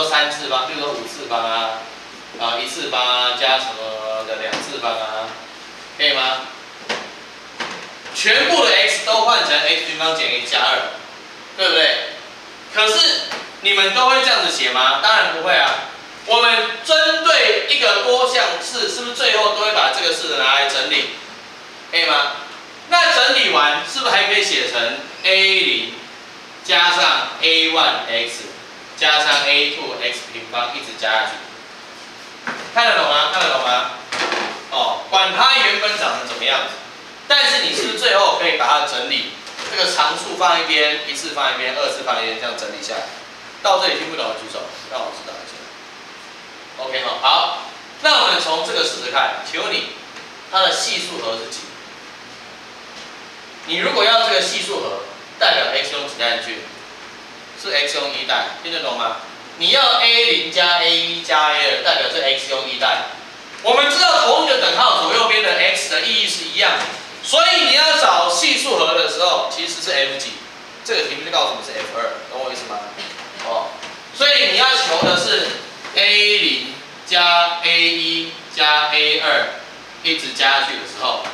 3次方，比如说5次方啊，1次方啊，加什么的2次方啊，可以吗？全部的 x 都换成 x 平方减 a 加2，对不对？可是你们都会这样子写吗？当然不会啊。我们针对一个多项式，是不是最后都会把这个式拿来整理？可以吗？那整理完，是不是还可以写成 a0加上 a1x 加上 a2x 平方一直加下去？看得懂吗？看得懂吗？哦，管它原本长成怎么样子，但是你是不是最后可以把它整理？这个常数放一边，1次放一边，2次放一边，这样整理下来。到这里听不懂的举手，让我知道一下。OK 哈，好，那我们从这个试试看，请问你它的系数和是几？你如果要这个系数和，代表 x 用几代进去？是 x 用1代，听得懂吗？你要 a0加 a1加 a2，代表是 x 用1代。我们知道同一个等号左右边的 x 的意义是一样的，所以你要找系数和的时候，其实是 f 几？这个题目就告诉你是 f2，懂我意思吗？哦，所以你要求的是 a0加 a1加 a2一直加下去的时候，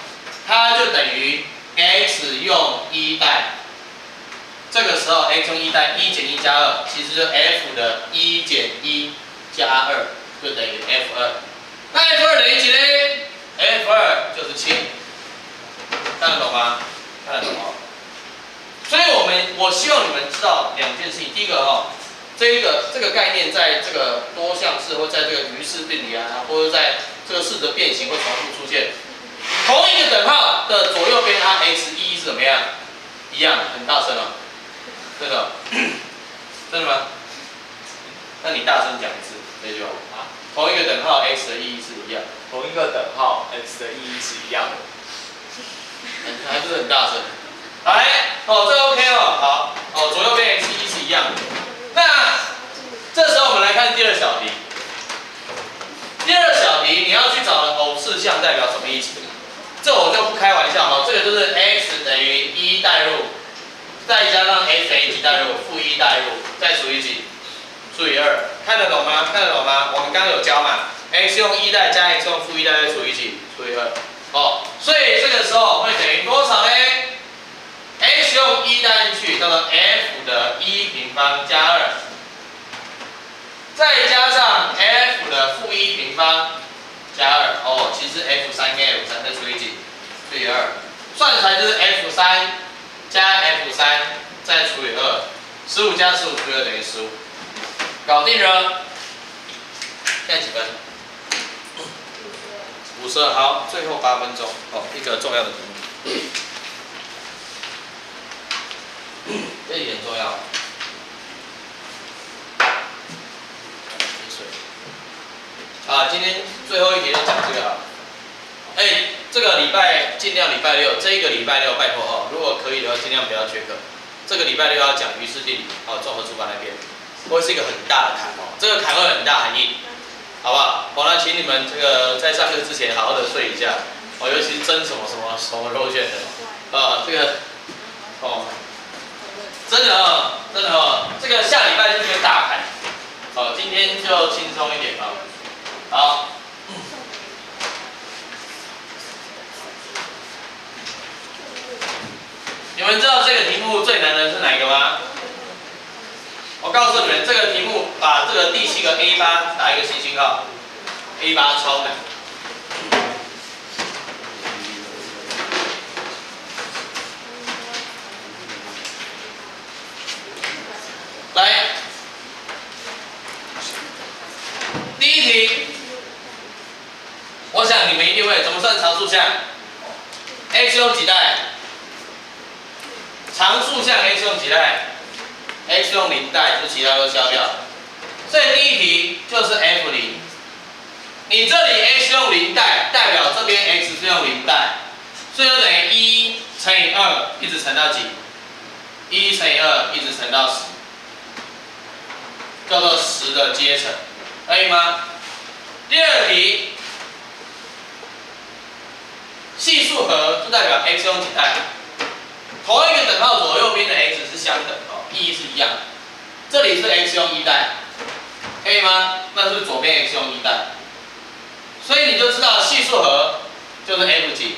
它就等于 x 用1代。这个时候 x 用1代，1减1加2，其实就 f 的1减1加2，就等于 f2。那 f2等于几呢 ？f2就是7，看得懂吗？看得懂哦。所以我希望你们知道2件事情。第一个哦，这个概念在这个多项式或在这个余式定理啊，或者在这个式的变形会重复出现。同一个等号的左右边它 x 意义是怎么样？一样，很大声哦。真的？真的吗？那你大声讲一次这句话啊。同一个等号 x 的意义是一样。同一个等号 x 的意义是一样的。还是很大声。来，哦，这 OK 哦，好，哦，左右边 x 意义是一样的。那这时候我们来看第二小题。第二小题你要去找的偶式项代表什么意思？这我就不开玩笑哦，这个就是 x 等于1代入。再加上 x 等于几代入，负1代入，再除以几？除以2，看得懂吗？看得懂吗？我们刚刚有教嘛 ，x 用1代加 x 用负1代再除以几？除以2。哦，所以这个时候会等于多少呢 ？x 用1代进去，叫做 f 的1平方加2，再加上 f 的负1平方加2。哦，其实 f3跟 f3再除以几？除以2，算出来就是 f3。加 f3 再除以2，15加15除以2等于15，搞定了。现在几分？52。好，最后8分钟。哦，一个重要的题目，这一点重要。啊，今天最后一题就讲这个啊。这个礼拜尽量礼拜六，这一个礼拜六拜托哦，如果可以的话，尽量不要缺课。这个礼拜六要讲余式定理，哦，综合出版那边，会是一个很大的坎哦，这个坎会很大很硬，好不好？好，那请你们这个在上课之前好好的睡一下，哦，尤其是蒸什么肉馅的，这个，哦，真的哦，真的哦，这个下礼拜就是个大坎，哦，今天就轻松一点哦，好。你们知道这个题目最难的是哪一个吗？我告诉你们，这个题目把这个第7个 A8 打一个星星号 ，A8 超难。来，第一题，我想你们一定会怎么算常数项 ？x 用几代？常数项 x 用几代 ？x 用0代，就其他都消掉。所以第一题就是 f0。你这里 x 用0代，代表这边 x 是用0代，所以就等于1乘以2，一直乘到几？1乘以2，一直乘到10，叫做10的阶乘，可以吗？第二题，系数和就代表 x 用几代？同一个等号左右边的 x 是相等哦，意义是一样的。这里是 x 用1代以吗？那是不是左边 x 用1代？所以你就知道系数和就是 f 几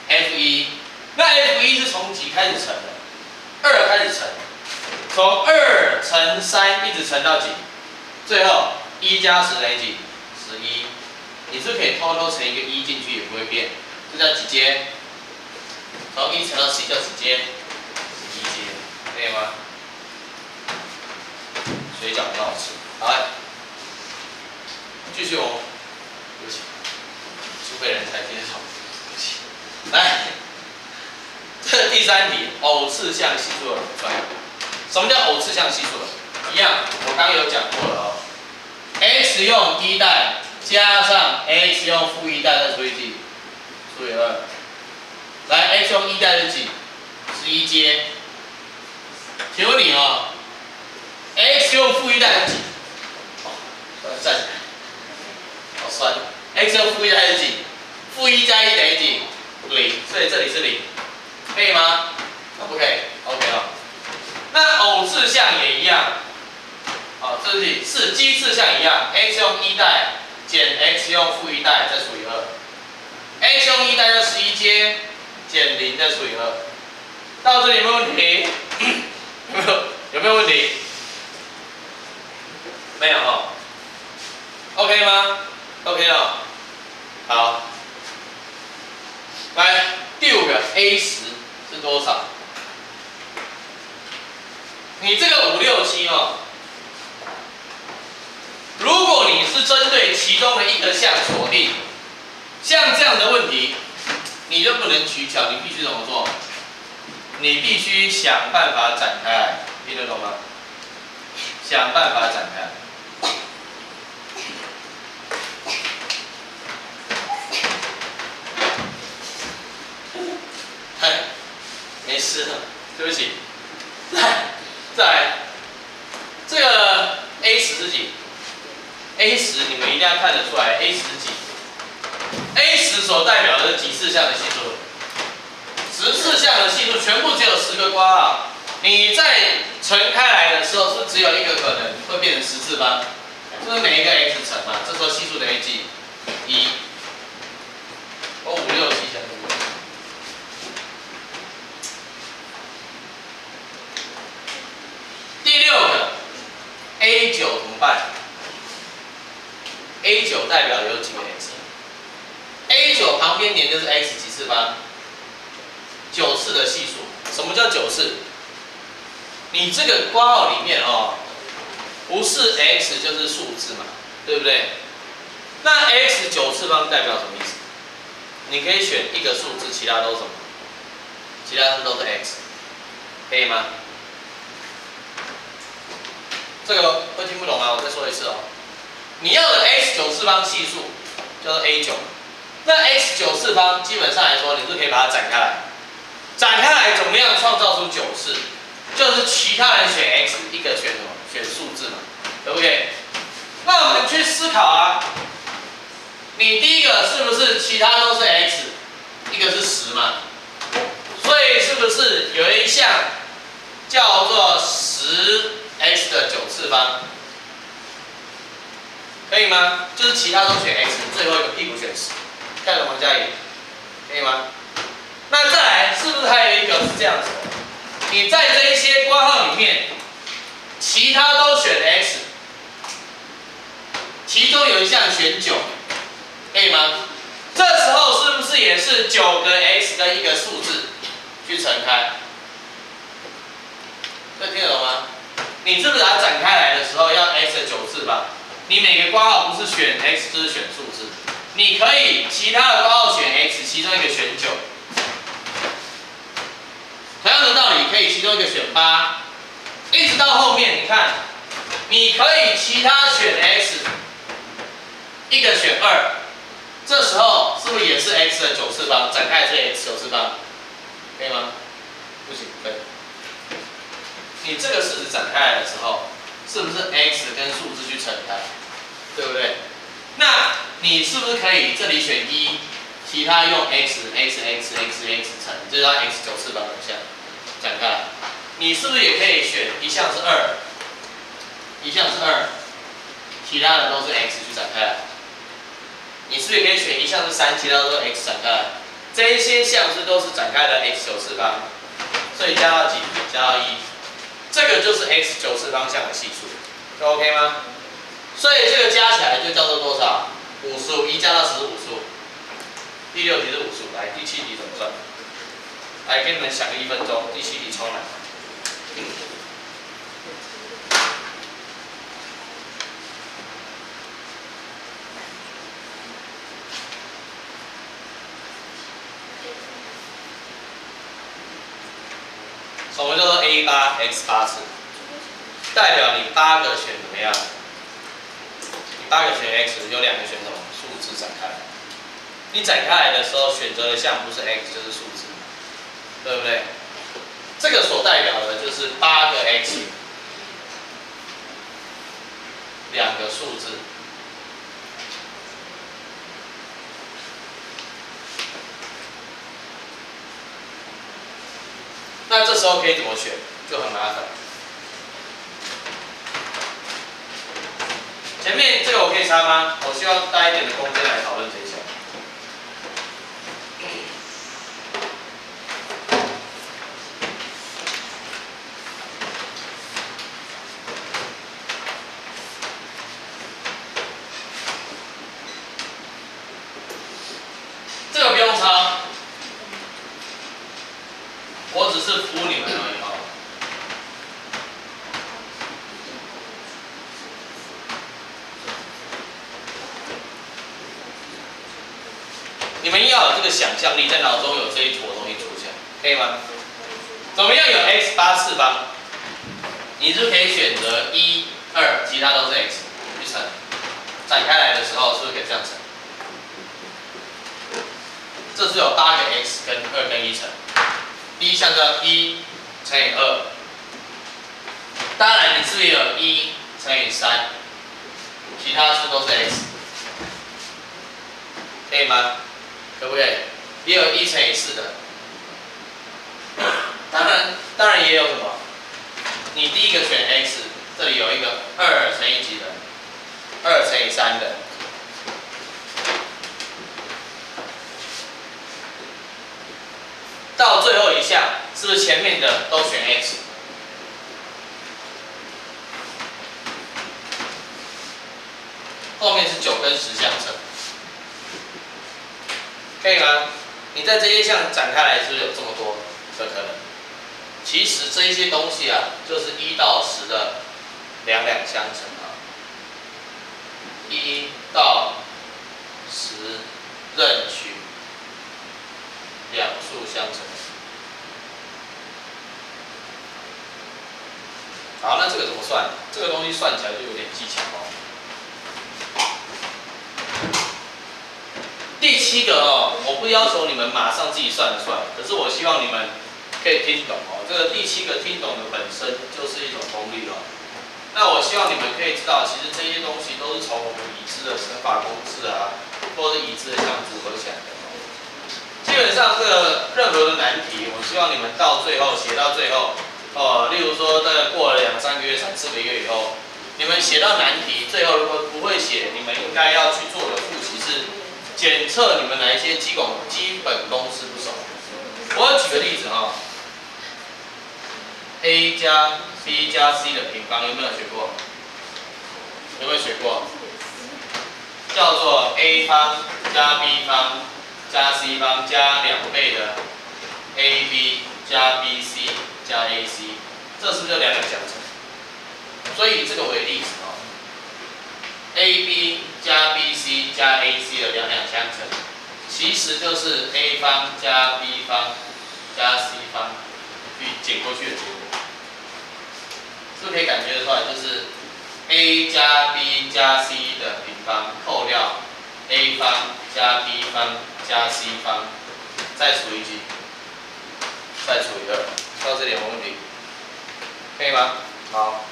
，f1。那 f1是从几开始乘的？2开始乘，从2乘3一直乘到几？最后1加10等于几？11。你是不是可以偷偷乘一个1进去也不会变？这叫几阶？从1乘到11叫几阶？11阶，可以吗？水饺很好吃。好，继续哦。对不起，苏北人才接受。对不起。来，这第3题，偶次项系数的算。什么叫偶次项系数的？一样，我刚刚有讲过了哦。x 用1代加上 x 用负1代再除以几？除以2。来 ，x 用1代是几？11阶。请问你哦 ，x 用负1代是几？站起来，好酸。x 用负1代是几？负1加1等于几？0，所以这里是0，可以吗？可不可以 ？OK 哦。那偶次项也一样，好，这里是奇次项一样 ，x 用1代减 x 用负1代再除以2，x 用1代就11阶减0再除以2，到这里有没有问题？有没有问题？没有哦。OK 吗 ？OK 哦。好，来第5个 A10是多少？你这个5、6、7哦，如果你是针对其中的一个项锁定，像这样的问题，你就不能取巧，你必须怎么做？你必须想办法展开来，听得懂吗？想办法展开来。没事了，对不起。再来，这个 A10是几 ？A10你们一定要看得出来 ，A10是几 ？A10所代表的是几次项的系数？10次项的系数全部只有10个括号，你在乘开来的时候是只有一个可能会变成10次方，就是每一个 x 乘嘛，这时候系数等于几？1。我5、6、7项。第6个 A9 怎么办 ？A9 代表有几个 x？A9 旁边连的是 x 几次方？9次的系数。什么叫9次？你这个括号里面哦，不是 x 就是数字嘛，对不对？那 x 9次方代表什么意思？你可以选一个数字，其他都是什么？其他都是 x， 可以吗？这个会听不懂吗？我再说一次哦。你要的 x 9次方系数叫做 A9， 那 x 9次方基本上来说，你是可以把它展开来，展开来怎么样创造出9次？就是其他人选 x， 一个选什么？选数字嘛，对不对？那我们去思考啊，你第一个是不是其他都是 x， 一个是10嘛？所以是不是有一项叫做10x 的9次方？可以吗？就是其他都选 x， 最后一个屁股选10，看懂吗？嘉怡，可以吗？那再来，是不是还有一个是这样子的？你在这一些括号里面，其他都选 x， 其中有一项选9，可以吗？这时候是不是也是9个 x 跟一个数字去乘开？这听得懂吗？你是不是把它展开来的时候要 x 的9次方？你每个括号不是选 x 就是选数字，你可以其他的括号选 x， 其中一个选9。同样的道理，可以其中一个选8，一直到后面，你看，你可以其他选 x， 一个选2，这时候是不是也是 x 的9次方？展开是 x 9次方，可以吗？不行，可以。你这个式子展开来的时候，是不是 x 跟数字去乘开，对不对？那你是不是可以这里选1，其他用 x 乘，这叫 x 9次方的项展开来。你是不是也可以选一项是2，一项是2，其他的都是 x 去展开来。你是不是也可以选一项是3，其他都是 x 展开来？这一些项是都是展开的 x 九次方，所以加到几？加到1，这个就是 x 九次方项的系数，这 OK 吗？所以这个加起来就叫做多少？5数，1加到10是5数。第6题是5数，来第7题怎么算？来给你们想个1分钟，第7题超难。什么叫做 A8 x8次？代表你8个选怎么样？你8个选 x， 有2个选什么？数字展开来。你展开来的时候，选择的项不是 x 就是数字，对不对？这个所代表的就是8个 x， 2个数字。那这时候可以怎么选？就很麻烦。前面这个我可以插吗？我需要大一点的空间来讨论这一项。这个不用抄，我只是服务你们而已哦。你们要有这个想象力，在脑中有这一坨东西出现，可以吗？怎么样有 x8次方？你是可以选择1、2，其他都是 x 去乘。展开来的时候，是不是可以这样乘？这是有8个 x 跟2跟1乘。第一项叫1乘以2，当然你是不是也有1乘以3，其他是都是 x， 可以吗？可不可以？也有1乘以4的，当然也有什么？你第一个选 x， 这里有一个2乘以几的，2乘以3的。到最后一项，是不是前面的都选 x？ 后面是9跟10相乘，可以吗？你在这些项展开来，是不是有这么多的可能？其实这一些东西啊，就是1到10的两相乘啊，1到10任取两数相乘。好，那这个怎么算？这个东西算起来就有点技巧哦。第7个哦，我不要求你们马上自己算得出来，可是我希望你们可以听懂哦。这个第7个听懂的本身就是一种功力哦。那我希望你们可以知道，其实这些东西都是从我们已知的乘法公式啊，或者已知的项组合起来的。基本上这个任何的难题，我希望你们到最后写到最后，例如说大概过了2、3个月、3、4个月以后，你们写到难题，最后如果不会写，你们应该要去做的复习是检测你们哪一些基本公式不熟。我举个例子哈，a 加 b 加 c 的平方有没有学过？有没有学过？叫做 a 方加 b 方加 c 方加2倍的 ab 加 bc 加 ac， 这是不是就两相乘？所以以这个为例子哦 ，ab 加 bc 加 ac 的两相乘，其实就是 a 方加 b 方加 c 方去减过去的结果，是不是可以感觉得出来？就是 a 加 b 加 c 的平方扣掉 a 方加 b 方加 c 方，再除以几？再除以2，到这里有问题，可以吗？好，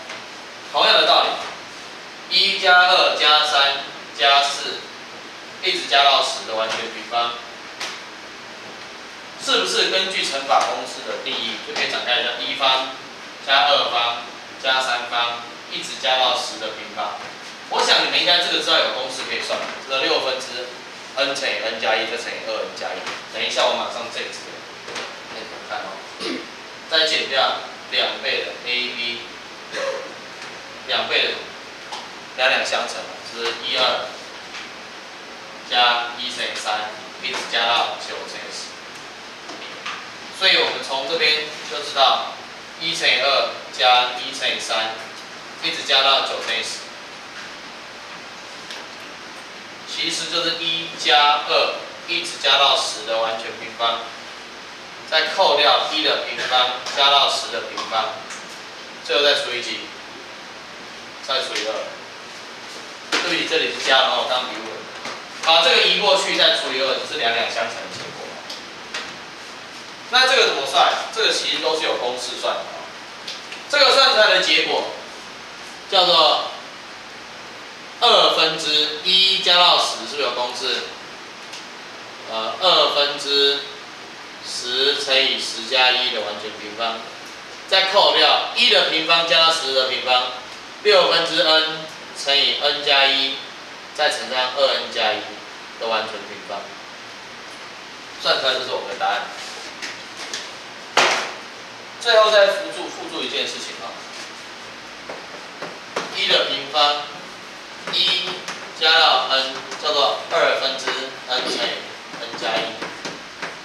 同样的道理，1加2加3加4，一直加到10的完全平方，是不是根据乘法公式的定义就可以展开叫1方加2方加3方，一直加到10的平方？我想你们应该这个知道有公式可以算，这个6分之 n 乘以 n 加1再乘以 2n 加1。等一下我马上这一次，给你们看哦。再减掉2倍的 ab，2倍的两两相乘，是1、2加1乘以3，一直加到9乘以10。所以我们从这边就知道1乘以2加1乘以3，一直加到9乘以10。其实就是1加2一直加到10的完全平方，再扣掉1的平方加到10的平方，最后再除以几？再除以2。对不起，这里是加，然后当笔误。把这个移过去，再除以2，就是两两相乘的结果。那这个怎么算？这个其实都是有公式算的。这个算出来的结果叫做2分之1加到10，是不是有公式？2分之10乘以10加1的完全平方，再扣掉1的平方加到10的平方，6分之 n 乘以 n 加1，再乘上2n 加1的完全平方，算出来就是我们的答案。最后再附注一件事情啊，1的平方1加到 n 叫做2分之 n 乘以 n 加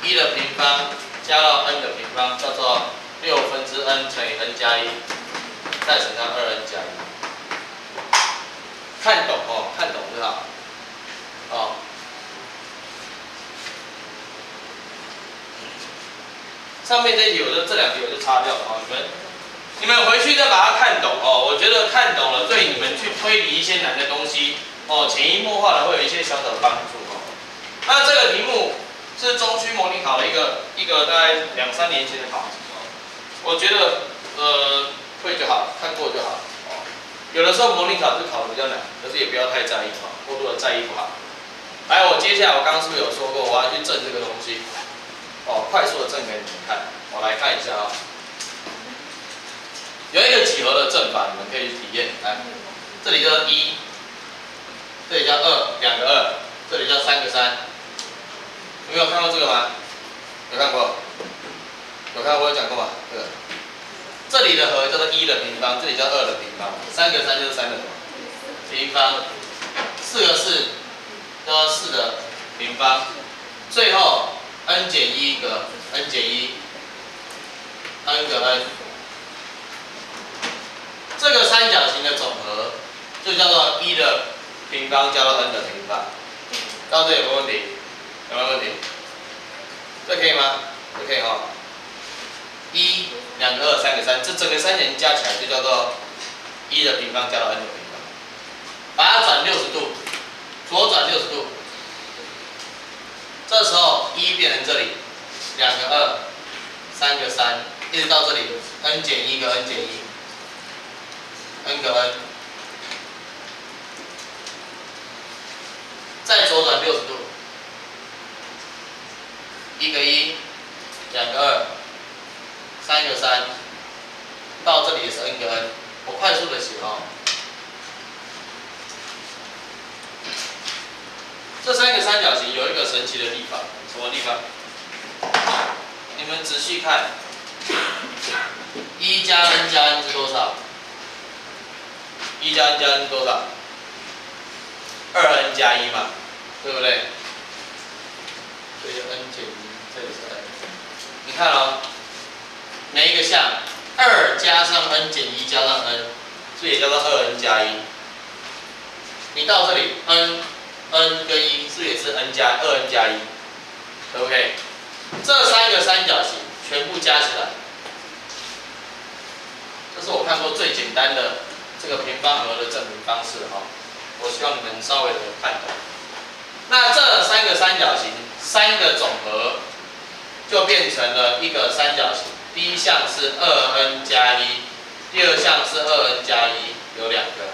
1，1的平方加到 n 的平方叫做6分之 n 乘以 n 加1，再乘上2n 加1。看懂哦，看懂就好。哦。上面这题这两题我就擦掉了哦，你们回去再把它看懂哦。我觉得看懂了，对你们去推理一些难的东西哦，潜移默化的会有一些小小的帮助哦。那这个题目是中区模拟考的一个大概2、3年前的考题哦。我觉得会就好，看过就好哦。有的时候模拟考是考的比较难，可是也不要太在意哦，过度的在意不好。来，我接下来我刚刚是不是有说过我要去证这个东西？哦，快速的证给你们看，我来看一下啊、有一个几何的证法，你们可以去体验。来，这里叫1，这里叫2，2个2，这里叫3个3。有没有看过这个吗？有看过？有看过我有讲过吗？这个，这里的和叫做1的平方，这里叫2的平方，3个3就是3的平方，4个4叫做4的平方，最后 n 减1个 n 减1 ，n 个 n， 这个三角形的总和就叫做1的平方加到 n 的平方。到这有没有问题？有没有问题？这可以吗？这可以哈。1、2个2、3个3，这整个三角形加起来就叫做1的平方加到 n 的平方。把它转60度，左转60度。这时候1变成这里，2个2，3个3，一直到这里 n 减1个 n 减1，n 个 n， 再左转60度，1个1，2个2，3个3，到这里也是 n 个 n， 我快速的写哦。这三个三角形有一个神奇的地方，什么地方？你们仔细看，1加 n 加 n 是多少？1加 n 加 n 是多少？2n 加1嘛，对不对？所以 n 减1，这里是 n。你看哦，每一个项2加上 n 减1加上 n， 这也叫做2n 加1。你到这里 n 跟1是也是 n 加 2n 加1，可不可以？这三个三角形全部加起来，这是我看过最简单的这个平方和的证明方式哈。我希望你们稍微的看懂。那这三个三角形3个总和就变成了一个三角形。第一项是2n 加1，第二项是2n 加1，有2个。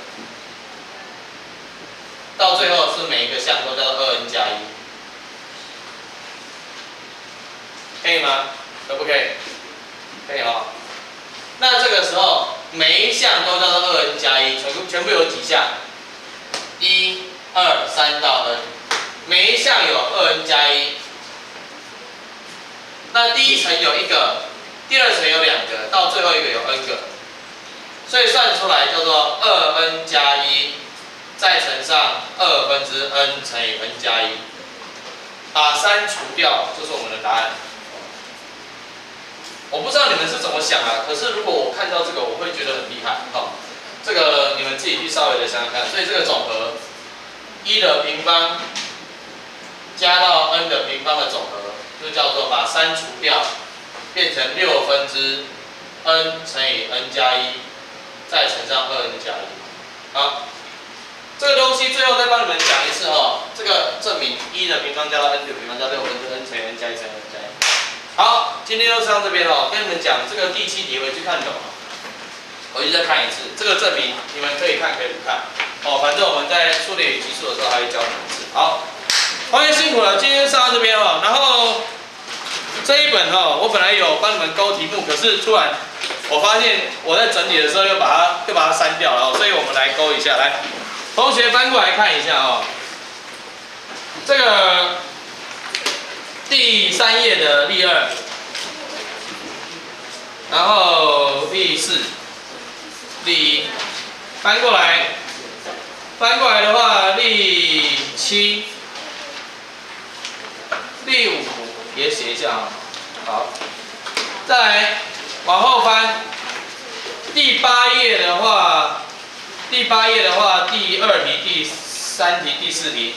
到最后是每一个项都叫做2n 加1，可以吗？可不可以？可以哦。那这个时候每一项都叫做2n 加1，全部有几项2、3到 n， 每一项有2n 加1。那第一层有1个，第二层有2个，到最后一个有 n 个，所以算出来叫做2n 加1，再乘上2分之 n 乘以 n 加1，把3除掉就是我们的答案。我不知道你们是怎么想啊，可是如果我看到这个，我会觉得很厉害。好，这个你们自己去稍微的想想看。所以这个总和1的平方加到 n 的平方的总和，就叫做把3除掉，变成6分之 n 乘以 n 加1，再乘上2n 加1。好，这个东西最后再帮你们讲一次哦。这个证明1的平方加到 n 的平方加6分之 n 乘以 n 加1乘以 n 加1。好，今天就上这边哦，跟你们讲这个第7题，回去看懂了，回去再看一次。这个证明你们可以看，可以不看哦。反正我们在数列与级数的时候还会教你们一次。好，同学辛苦了，今天上到这边哦。然后这一本哦，我本来有帮你们勾题目，可是突然我发现我在整理的时候又把它删掉了哦，所以我们来勾一下。来，同学翻过来看一下哦，这个。第3页的例2，然后例4、例1，翻过来的话，例7、例5也写一下啊。好，再来往后翻，第8页的话，第2题、第3题、第4题。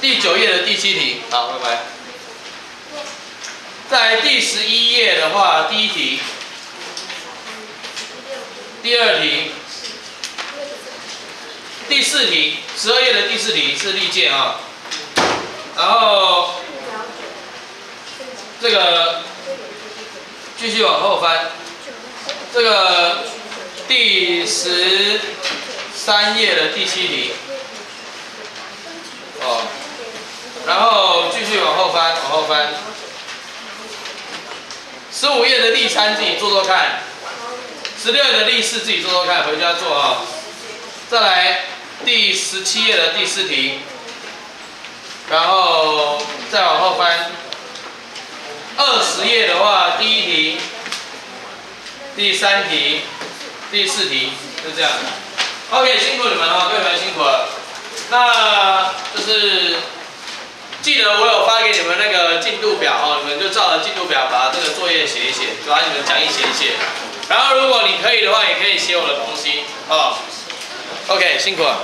第9页的第7题，好，拜拜。在第11页的话，第1题、第2题、第4题，12页的第4题是例件啊。然后这个继续往后翻，这个第13页的第7题，哦。然后继续往后翻，15页的例3自己做做看，16页的例4自己做做看，回家做啊。再来第17页的第4题，然后再往后翻，20页的话，第1题、第3题、第4题，就这样。OK， 辛苦你们了，各位辛苦了。那就是。记得我有发给你们那个进度表哦，你们就照着进度表把这个作业写一写，把你们讲义写一写。然后如果你可以的话，也可以写我的东西哦。OK， 辛苦了。